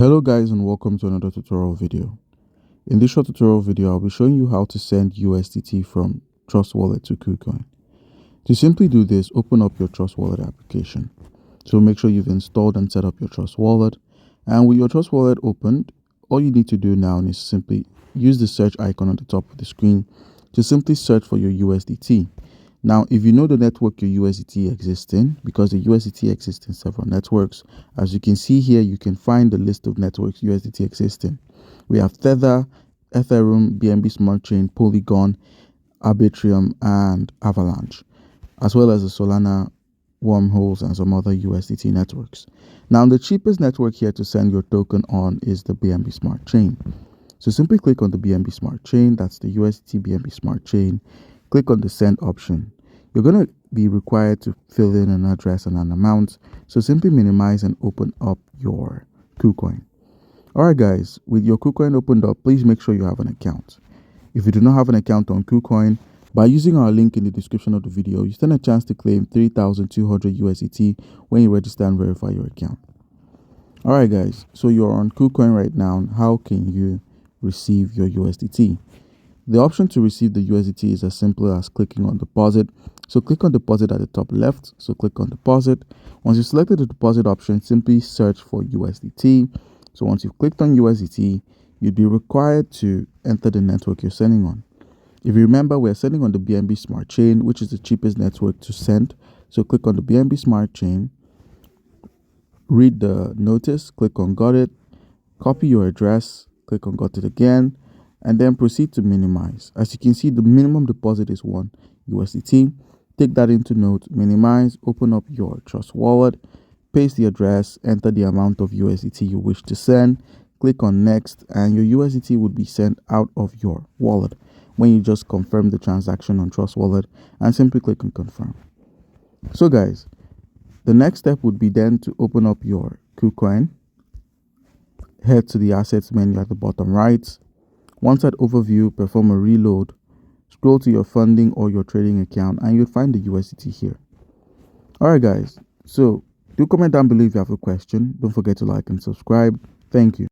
Hello guys, and welcome to another tutorial video. In this short tutorial video, I'll be showing you how to send USDT from Trust Wallet to KuCoin. To simply do this, open up your Trust Wallet application. So make sure you've installed and set up your Trust Wallet. And with your Trust Wallet opened, all you need to do now is simply use the search icon on the top of the screen to simply search for your USDT. Now, if you know the network your USDT exists in, because the USDT exists in several networks, as you can see here, you can find the list of networks USDT exists in. We have Tether, Ethereum, BNB Smart Chain, Polygon, Arbitrum, and Avalanche, as well as the Solana, Wormholes, and some other USDT networks. Now, the cheapest network here to send your token on is the BNB Smart Chain. So simply click on the BNB Smart Chain, that's the USDT BNB Smart Chain. Click on the send option. You're going to be required to fill in an address and an amount. So simply minimize and open up your KuCoin. Alright guys, with your KuCoin opened up, please make sure you have an account. If you do not have an account on KuCoin, by using our link in the description of the video, you stand a chance to claim 3,200 USDT when you register and verify your account. Alright guys, so you're on KuCoin right now. How can you receive your USDT? The option to receive the USDT is as simple as clicking on deposit. So click on deposit at the top left. So click on deposit. Once you selected the deposit option, simply search for USDT. So once you've clicked on USDT, you'd be required to enter the network you're sending on. If you remember, we're sending on the BNB Smart Chain, which is the cheapest network to send. So click on the BNB Smart Chain, read the notice, click on got it, copy your address, click on got it again, and then proceed to minimize. As you can see, the minimum deposit is 1 USDT. Take that into note, minimize, open up your Trust Wallet, paste the address, enter the amount of USDT you wish to send, click on next, and your USDT would be sent out of your wallet when you just confirm the transaction on Trust Wallet and simply click on confirm. So guys, the next step would be then to open up your KuCoin, head to the assets menu at the bottom right. Once at overview, perform a reload, scroll to your funding or your trading account, and you'll find the USDT here. Alright guys, so do comment down below if you have a question. Don't forget to like and subscribe. Thank you.